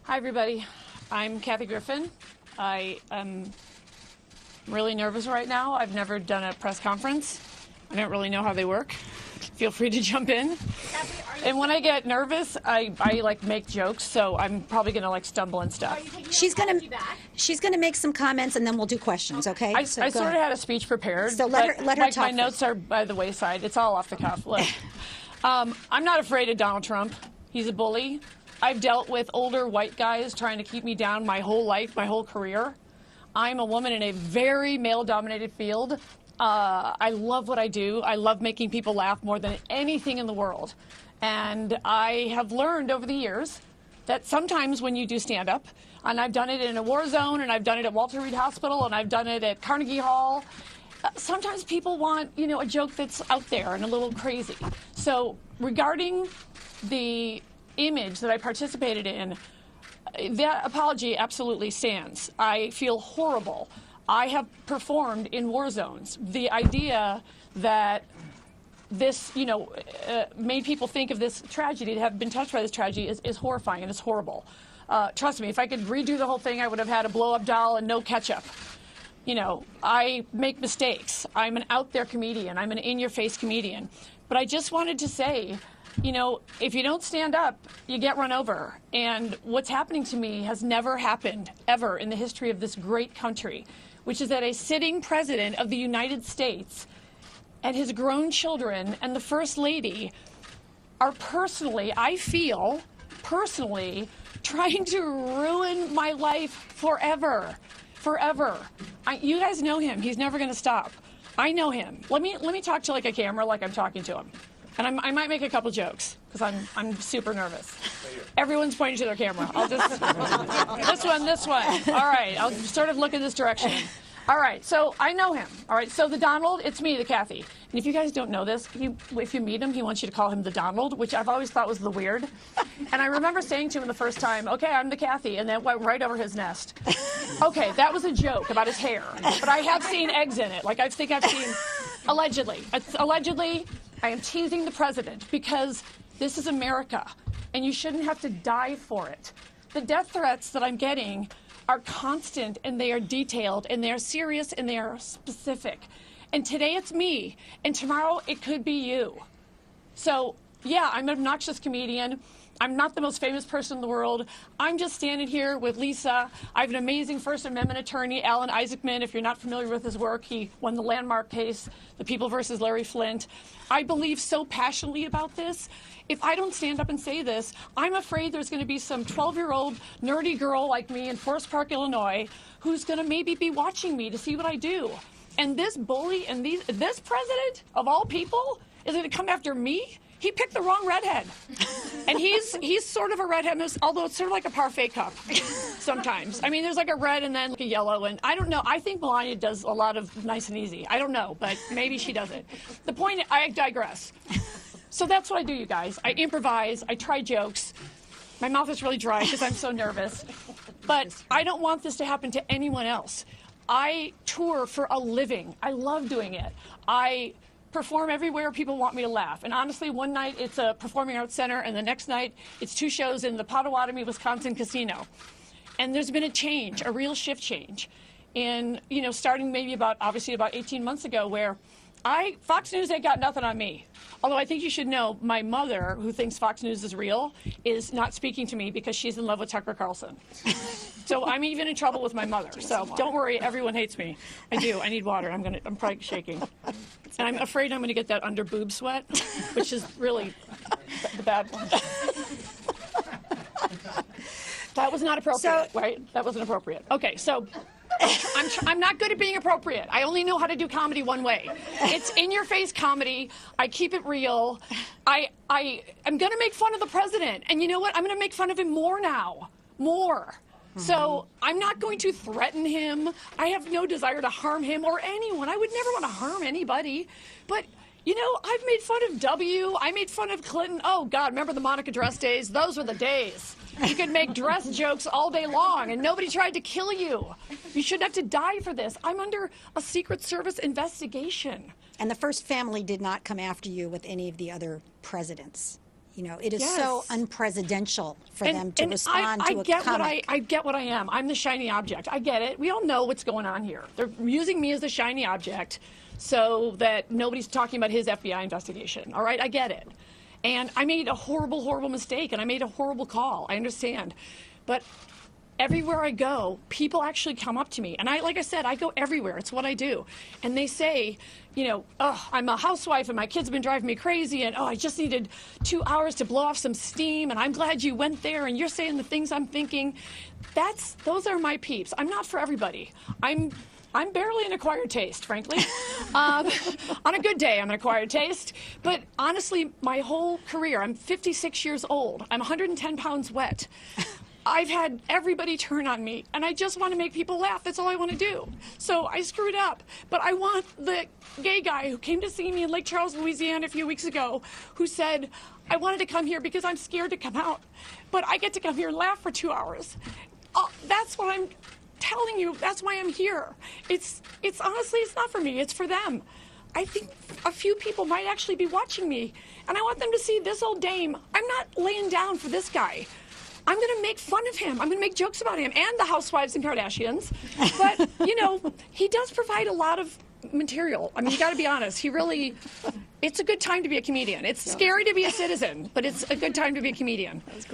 Hi, everybody. I'm Kathy Griffin. I am really nervous right now. I've never done a press conference. I don't really know how they work. Feel free to jump in. And when I get nervous, I like make jokes, so I'm probably going to like stumble and stuff. She's gonna make some comments, and then we'll do questions. Okay? I sort of had a speech prepared. So let her like talk my notes first. are by the wayside. It's all off the cuff. Look, I'm not afraid of Donald Trump. He's a bully. I've dealt with older white guys trying to keep me down my whole life, my whole career. I'm a woman in a very male-dominated field. I love what I do. I love making people laugh more than anything in the world. And I have learned over the years that sometimes when you do stand-up, and I've done it in a war zone, and I've done it at Walter Reed Hospital, and I've done it at Carnegie Hall, sometimes people want, you know, a joke that's out there and a little crazy. So regarding the image that I participated in, that apology absolutely stands. I feel horrible. I have performed in war zones. The idea that this, you know, made people think of this tragedy, to have been touched by this tragedy, is horrifying and it's horrible. Trust me, if I could redo the whole thing, I would have had a blow-up doll and no ketchup. You know, I make mistakes. I'm an out-there comedian. I'm an in-your-face comedian. But I just wanted to say, you know, if you don't stand up, you get run over. And what's happening to me has never happened, ever, in the history of this great country, which is that a sitting president of the United States and his grown children and the First Lady are personally, I feel, personally, trying to ruin my life forever. Forever. You guys know him. He's never going to stop. I know him. Let me talk to like a camera like I'm talking to him. And I might make a couple jokes because I'm super nervous. Everyone's pointing to their camera. I'll just this one. All right, I'll sort of look in this direction. All right, so I know him. All right, so the Donald, it's me, the Kathy. And if you guys don't know this, if you meet him, he wants you to call him the Donald, which I've always thought was the weird. And I remember saying to him the first time, okay, I'm the Kathy, and then went right over his nest. Okay, that was a joke about his hair, but I have seen eggs in it. Like I think I've seen, allegedly. Allegedly, I am teasing the president because this is America, and you shouldn't have to die for it. The death threats that I'm getting are constant, and they are detailed, and they are serious, and they are specific. And today it's me, and tomorrow it could be you. So, yeah, I'm an obnoxious comedian. I'm not the most famous person in the world. I'm just standing here with Lisa. I have an amazing First Amendment attorney, Alan Isaacman. If you're not familiar with his work, he won the landmark case, The People versus Larry Flint. I believe so passionately about this. If I don't stand up and say this, I'm afraid there's going to be some 12-year-old nerdy girl like me in Forest Park, Illinois, who's going to maybe be watching me to see what I do. And this bully and this president, of all people, is going to come after me? He picked the wrong redhead. And he's sort of a redhead, although it's sort of like a parfait cup sometimes. I mean, there's like a red and then like a yellow, and I don't know. I think Melania does a lot of nice and easy. I don't know, but maybe she does it. The point, I digress. So that's what I do, you guys. I improvise. I try jokes. My mouth is really dry because I'm so nervous. But I don't want this to happen to anyone else. I tour for a living. I love doing it. I perform everywhere people want me to laugh. And honestly, one night it's a performing arts center, and the next night it's 2 shows in the Potawatomi, Wisconsin casino. And there's been a change, a real shift change. In, you know, starting maybe obviously about 18 months ago, where Fox News ain't got nothing on me. Although I think you should know, my mother, who thinks Fox News is real, is not speaking to me because she's in love with Tucker Carlson. So I'm even in trouble with my mother. So don't worry, everyone hates me. I do. I need water. I'm probably shaking. And I'm afraid I'm going to get that under boob sweat, which is really the bad one. That was not appropriate, right? That wasn't appropriate. Okay, so I'm not good at being appropriate. I only know how to do comedy one way. It's in-your-face comedy. I keep it real. I'm going to make fun of the president. And you know what? I'm going to make fun of him more now. More. So I'm not going to threaten him. I have no desire to harm him or anyone. I would never want to harm anybody. But, you know, I've made fun of W. I made fun of Clinton. Oh, God, remember the Monica dress days? Those were the days. You could make dress jokes all day long, and nobody tried to kill you. You shouldn't have to die for this. I'm under a Secret Service investigation. And the first family did not come after you with any of the other presidents. You know, it is so Yes. unpresidential for them to respond to a get comic. I get what I am. I'm the shiny object. I get it. We all know what's going on here. They're using me as the shiny object so that nobody's talking about his FBI investigation. All right, I get it. And I made a horrible, horrible mistake, and I made a horrible call. I understand. But everywhere I go, people actually come up to me. And like I said, I go everywhere. It's what I do. And they say, you know, oh, I'm a housewife and my kids have been driving me crazy. And, oh, I just needed 2 hours to blow off some steam. And I'm glad you went there and you're saying the things I'm thinking. Those are my peeps. I'm not for everybody. I'm barely an acquired taste, frankly. On a good day, I'm an acquired taste. But honestly, my whole career, I'm 56 years old. I'm 110 pounds wet. I've had everybody turn on me, and I just want to make people laugh. That's all I want to do. So I screwed up. But I want the gay guy who came to see me in Lake Charles, Louisiana a few weeks ago, who said, I wanted to come here because I'm scared to come out. But I get to come here and laugh for 2 hours. That's what I'm telling you. That's why I'm here. It's honestly, it's not for me. It's for them. I think a few people might actually be watching me, and I want them to see this old dame. I'm not laying down for this guy. I'm going to make fun of him. I'm going to make jokes about him and the housewives and Kardashians. But, you know, he does provide a lot of material. I mean, you got to be honest. It's a good time to be a comedian. It's scary to be a citizen, but it's a good time to be a comedian.